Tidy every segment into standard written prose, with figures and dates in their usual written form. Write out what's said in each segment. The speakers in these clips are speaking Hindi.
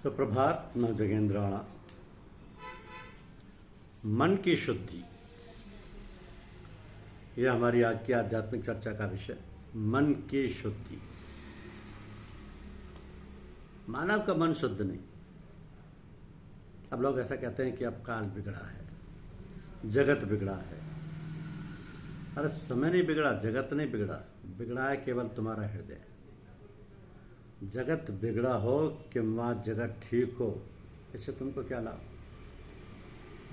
सुप्रभात नवजगेंद्राणा। मन की शुद्धि, यह हमारी आज की आध्यात्मिक चर्चा का विषय। मन की शुद्धि। मानव का मन शुद्ध नहीं। अब लोग ऐसा कहते हैं कि अब काल बिगड़ा है, जगत बिगड़ा है। अरे समय नहीं बिगड़ा, जगत नहीं बिगड़ा, बिगड़ा है केवल तुम्हारा हृदय। जगत बिगड़ा हो कि वहाँ जगत ठीक हो, इससे तुमको क्या लाभ।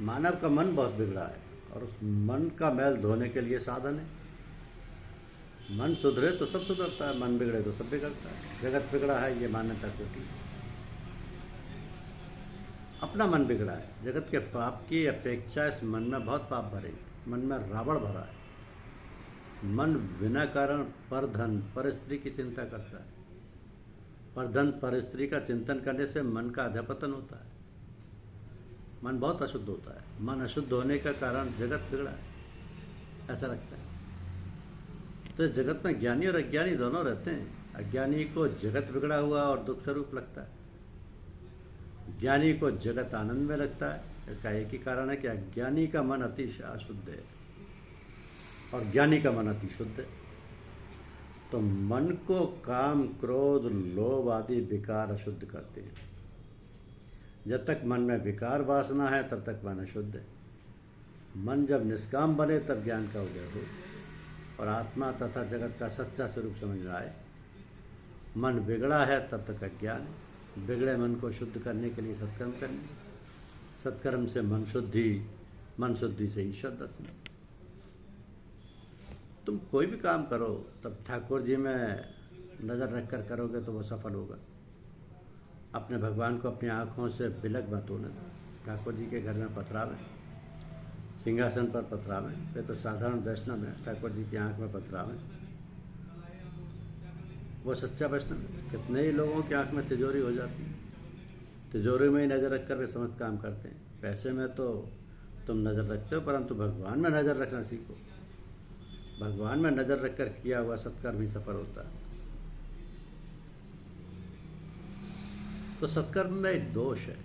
मानव का मन बहुत बिगड़ा है और उस मन का मैल धोने के लिए साधन है। मन सुधरे तो सब सुधरता है, मन बिगड़े तो सब बिगड़ता है। जगत बिगड़ा है ये मान्यता खोटी। अपना मन बिगड़ा है। जगत के पाप की अपेक्षा इस मन में बहुत पाप भरे, मन में रावण भरा है। मन बिना कारण पर धन पर स्त्री की चिंता करता है। पर धन पर स्त्री का चिंतन करने से मन का अधपतन होता है। मन बहुत अशुद्ध होता है। मन अशुद्ध होने का कारण जगत बिगड़ा है, ऐसा लगता है। तो इस जगत में ज्ञानी और अज्ञानी दोनों रहते हैं। अज्ञानी को जगत बिगड़ा हुआ और दुख स्वरूप लगता है, ज्ञानी को जगत आनंद में लगता है। इसका एक ही कारण है कि अज्ञानी का मन अति अशुद्ध है और ज्ञानी का मन अति शुद्ध है। तो मन को काम, क्रोध, लोभ आदि विकार अशुद्ध करते हैं। जब तक मन में विकार वासना है तब तक मन अशुद्ध है। मन जब निष्काम बने तब ज्ञान का उदय हो और आत्मा तथा जगत का सच्चा स्वरूप समझ में आए। मन बिगड़ा है तब तक अज्ञान है। बिगड़े मन को शुद्ध करने के लिए सत्कर्म करने, सत्कर्म से मन शुद्धि से ईश्वर दर्शन। तुम कोई भी काम करो तब ठाकुर जी में नज़र रख कर करोगे तो वो सफल होगा। अपने भगवान को अपनी आँखों से बिलक मत होने दो। ठाकुर जी के घर में पथरावें, सिंहासन पर पथरावें, वे तो साधारण वैष्णव है। ठाकुर जी की आँख में पथरावें, वो सच्चा वैष्णव है। कितने ही लोगों की आँख में तिजोरी हो जाती है। तिजोरी में ही नज़र रख कर वे समस्त काम करते हैं। पैसे में तो तुम नज़र रखते हो, परंतु भगवान में नज़र रखना सीखो। भगवान में नज़र रखकर किया हुआ सत्कर्म ही सफल होता है। तो सत्कर्म में एक दोष है।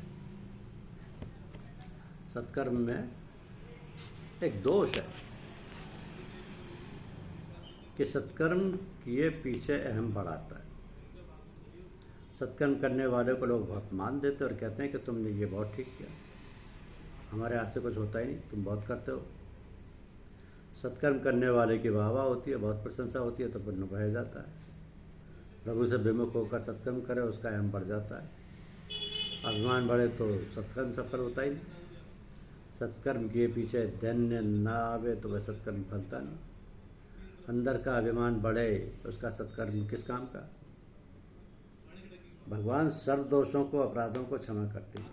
सत्कर्म में एक दोष है कि सत्कर्म किए पीछे अहम बढ़ाता है। सत्कर्म करने वाले को लोग बहुत मान देते और कहते हैं कि तुमने ये बहुत ठीक किया, हमारे हाथ से कुछ होता ही नहीं, तुम बहुत करते हो। सत्कर्म करने वाले की वाहवाह होती है, बहुत प्रशंसा होती है, तो पुण्य बढ़ जाता है। प्रभु से विमुख होकर सत्कर्म करे उसका अहम बढ़ जाता है। अभिमान बढ़े तो सत्कर्म सफल होता ही नहीं। सत्कर्म के पीछे दैन्य ना आवे तो वह सत्कर्म फलता नहीं। अंदर का अभिमान बढ़े उसका सत्कर्म किस काम का। भगवान सर्व दोषों को, अपराधों को क्षमा करते हैं,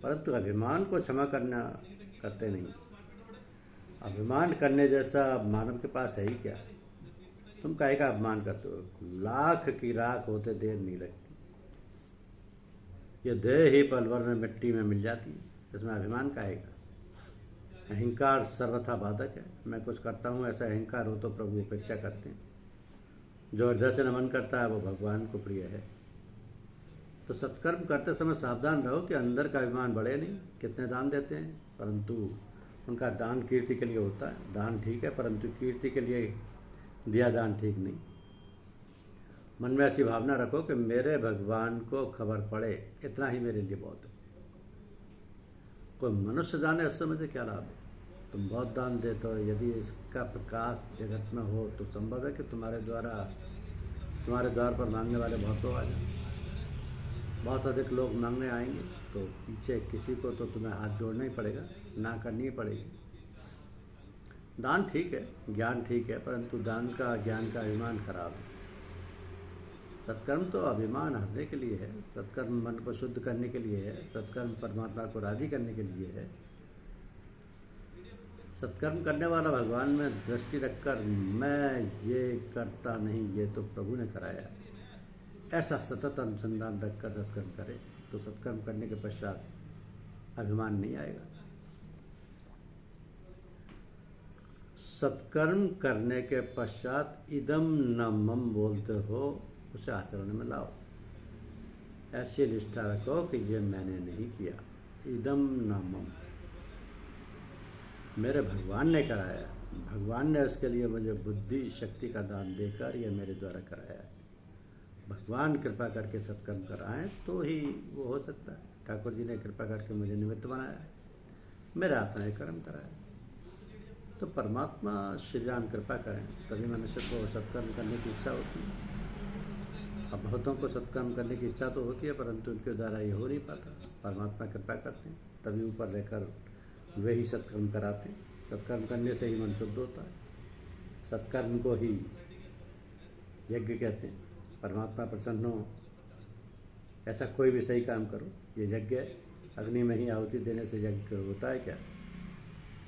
परंतु अभिमान को क्षमा करना करते नहीं। अभिमान करने जैसा मानव के पास है ही क्या। तुम काहे का अभिमान करते हो। लाख की राख होते देर नहीं लगती। ये देह ही पल भर में मिट्टी में मिल जाती है, इसमें अभिमान काहे का। अहंकार सर्वथा बाधक है। मैं कुछ करता हूँ ऐसा अहंकार हो तो प्रभु उपेक्षा करते हैं। जो हृदय से नमन करता है वो भगवान को प्रिय है। तो सत्कर्म करते समय सावधान रहो कि अंदर का अभिमान बढ़े नहीं। कितने दान देते हैं, परंतु उनका दान कीर्ति के लिए होता है। दान ठीक है, परंतु कीर्ति के लिए दिया दान ठीक नहीं। मन में ऐसी भावना रखो कि मेरे भगवान को खबर पड़े, इतना ही मेरे लिए बहुत है। कोई मनुष्य जाने इससे मुझे क्या लाभ है। तुम बहुत दान देते हो, यदि इसका प्रकाश जगत में हो तो संभव है कि तुम्हारे द्वार पर मांगने वाले बहुत लोग आ जाए। बहुत अधिक लोग मांगने आएंगे तो पीछे किसी को तो तुम्हें हाथ जोड़ना ही पड़ेगा, ना करनी ही पड़ेगी। दान ठीक है, ज्ञान ठीक है, परंतु दान का, ज्ञान का अभिमान खराब है। सत्कर्म तो अभिमान हटने के लिए है। सत्कर्म मन को शुद्ध करने के लिए है। सत्कर्म परमात्मा को राजी करने के लिए है। सत्कर्म करने वाला भगवान में दृष्टि रखकर मैं ये करता नहीं, ये तो प्रभु ने कराया, ऐसा सतत अनुसंधान रखकर सत्कर्म करे तो सत्कर्म करने के पश्चात अभिमान नहीं आएगा। सत्कर्म करने के पश्चात इदम न मम बोलते हो, उसे आचरण में लाओ। ऐसी निष्ठा रखो कि ये मैंने नहीं किया। इदम नामम, मेरे भगवान ने कराया, भगवान ने उसके लिए मुझे बुद्धि शक्ति का दान देकर ये मेरे द्वारा कराया है। भगवान कृपा करके सत्कर्म कराएं तो ही वो हो सकता है। ठाकुर जी ने कृपा करके मुझे निमित्त बनाया, मेरे हाथ में कर्म कराया। तो परमात्मा श्री राम कृपा करें तभी मनुष्य को सत्कर्म करने की इच्छा होती है। अब बहुतों को सत्कर्म करने की इच्छा तो होती है, परंतु उनके द्वारा ये हो नहीं पाता। परमात्मा कृपा करते हैं तभी ऊपर रहकर वे ही सत्कर्म कराते हैं। सत्कर्म करने से ही मन शुद्ध होता है। सत्कर्म को ही यज्ञ कहते हैं। परमात्मा प्रसन्न हो ऐसा कोई भी सही काम करो, ये यज्ञ है। अग्नि में ही आहुति देने से यज्ञ होता है क्या?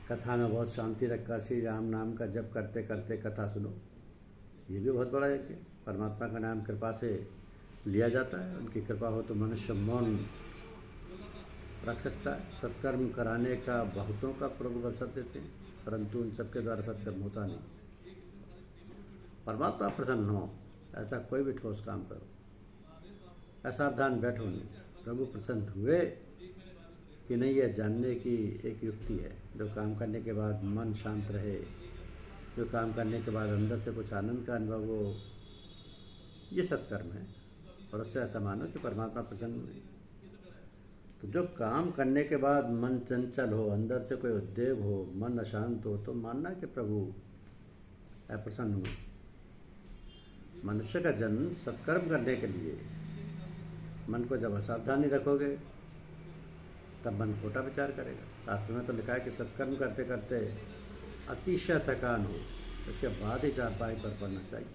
कथा में बहुत शांति रखकर श्री राम नाम का जप करते करते कथा सुनो, ये भी बहुत बड़ा यज्ञ है। परमात्मा का नाम कृपा से लिया जाता है। उनकी कृपा हो तो मनुष्य मौन रख सकता है। सत्कर्म कराने का बहुतों का प्रभु अवसर देते हैं, परंतु उन सबके द्वारा सत्कर्म होता नहीं। परमात्मा प्रसन्न हो ऐसा कोई भी ठोस काम करो, असावधान बैठो नहीं। प्रभु प्रसन्न हुए कि नहीं, यह जानने की एक युक्ति है। जो काम करने के बाद मन शांत रहे, जो काम करने के बाद अंदर से कुछ आनंद का अनुभव हो, ये सत्कर्म है। और उससे ऐसा मानो कि परमात्मा प्रसन्न हुए। तो जो काम करने के बाद मन चंचल हो, अंदर से कोई उद्वेग हो, मन अशांत हो, तो मानना कि प्रभु अप्रसन्न हुए। मनुष्य का जन्म सत्कर्म करने के लिए। मन को जब असावधानी रखोगे तब मन खोटा विचार करेगा। शास्त्र में तो लिखा है कि सत्कर्म करते करते अतिशय थकान हो, इसके बाद ही चारपाई पर पड़ना चाहिए।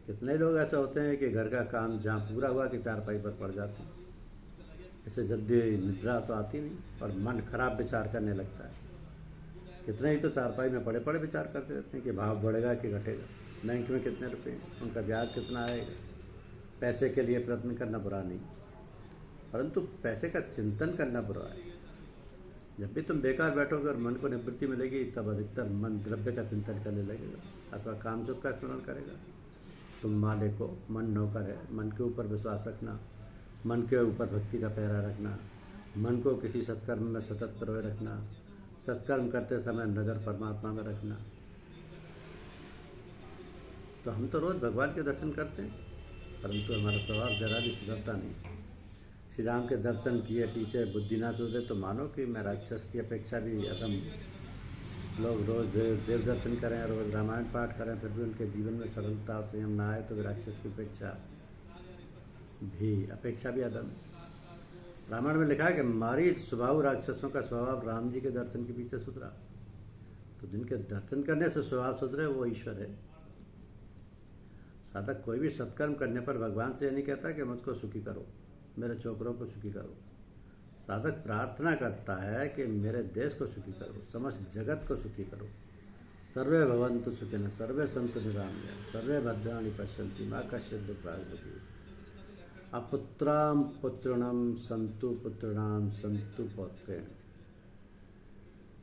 कितने लोग ऐसे होते हैं कि घर का काम जहाँ पूरा हुआ कि चारपाई पर पड़ जाते हैं। इससे जल्दी निद्रा तो आती नहीं और मन खराब विचार करने लगता है। कितने ही तो चारपाई में पड़े पड़े विचार करते रहते हैं कि भाव बढ़ेगा कि घटेगा, बैंक में कितने रुपए हैं, उनका ब्याज कितना आएगा। पैसे के लिए प्रयत्न करना बुरा नहीं, परंतु पैसे का चिंतन करना बुरा है। जब भी तुम बेकार बैठोगे और मन को निवृत्ति मिलेगी, तब अधिकतर मन द्रव्य का चिंतन करने लगेगा अथवा काम सुख का स्मरण करेगा। तुम मालिक हो, मन नौकर है। मन के ऊपर विश्वास रखना, मन के ऊपर भक्ति का पहरा रखना, मन को किसी सत्कर्म में सतत प्रोय रखना, सत्कर्म करते समय नज़र परमात्मा में रखना। तो हम तो रोज़ भगवान के दर्शन करते हैं, परंतु हमारा स्वभाव जरा भी सुधरता नहीं। श्री राम के दर्शन किए पीछे बुद्धि ना सुधरे तो मानो कि मैं राक्षस की अपेक्षा भी अधम। लोग रोज़ देव दर्शन करें, रोज़ रामायण पाठ करें, फिर भी उनके जीवन में सरलता और संयम ना आए तो वे राक्षस की अपेक्षा भी अधम। रामायण में लिखा है कि मारी स्वभाव राक्षसों का स्वभाव राम जी के दर्शन के पीछे सुधरा। तो जिनके दर्शन करने से स्वभाव सुधरे वो ईश्वर है। साधक कोई भी सत्कर्म करने पर भगवान से यह नहीं कहता कि मुझको सुखी करो, मेरे छोकरों को सुखी करो। साधक प्रार्थना करता है कि मेरे देश को सुखी करो, समस्त जगत को सुखी करो। सर्वे भवन्तु सुखिनः, सर्वे सन्तु निरामयाः, सर्वे भद्राणि पश्यन्तु मा कश्चित् दुःखभाग्। अपुत्रां पुत्रिणं सन्तु पुत्रिणां सन्तु पौत्रेण।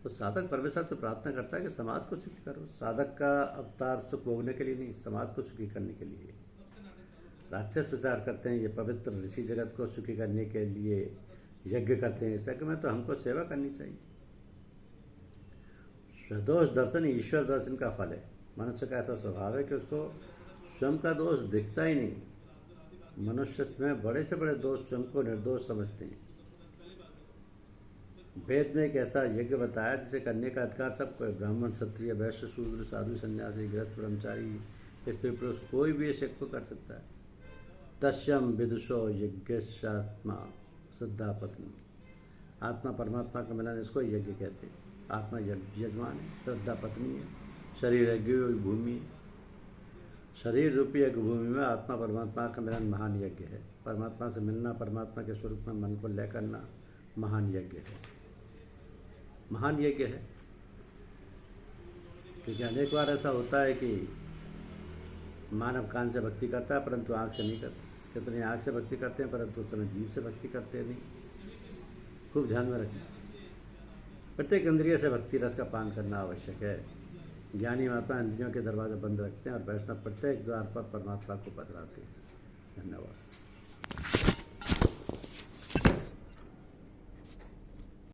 तो साधक परमेश्वर से प्रार्थना करता है कि समाज को सुखी करो। साधक का अवतार सुख भोगने के लिए नहीं, समाज को सुखी करने के लिए। राक्षस विचार करते हैं ये पवित्र ऋषि जगत को सुखी करने के लिए यज्ञ करते हैं। यज्ञ में तो हमको सेवा करनी चाहिए। स्वदोष दर्शन ईश्वर दर्शन का फल है। मनुष्य का ऐसा स्वभाव है कि उसको स्वयं का दोष दिखता ही नहीं। मनुष्य में बड़े से बड़े दोष स्वयं को निर्दोष समझते हैं। वेद में एक ऐसा यज्ञ बताया जिसे करने का अधिकार सबको है। ब्राह्मण, क्षत्रिय, वैश्य, शूद्र, साधु, सन्यासी, गृहस्थ, ब्रह्मचारी, स्त्री, पुरुष, कोई भी इस यज्ञ को कर सकता है। तस्यम विदुषो यज्ञस्यात्मा श्रद्धा पत्नी। आत्मा परमात्मा का मिलन, इसको यज्ञ कहते हैं। आत्मा यजमान है, श्रद्धा पत्नी है, शरीर यज्ञ भूमि। शरीर रूपी यज्ञ भूमि में आत्मा परमात्मा का मिलन महान यज्ञ है। परमात्मा से मिलना, परमात्मा के स्वरूप में मन को लय करना महान यज्ञ है, महान यज्ञ है। क्योंकि अनेक बार ऐसा होता है कि मानव कान से भक्ति करता है परंतु आँख से नहीं करता। कितने आँख से भक्ति करते हैं परंतु उस समय जीव से भक्ति करते नहीं। खूब ध्यान में रखना। प्रत्येक इंद्रिय से भक्ति रस का पान करना आवश्यक है। ज्ञानी महात्मा इंद्रियों के दरवाजे बंद रखते हैं और वैष्णव प्रत्येक द्वार पर परमात्मा को पधराते हैं।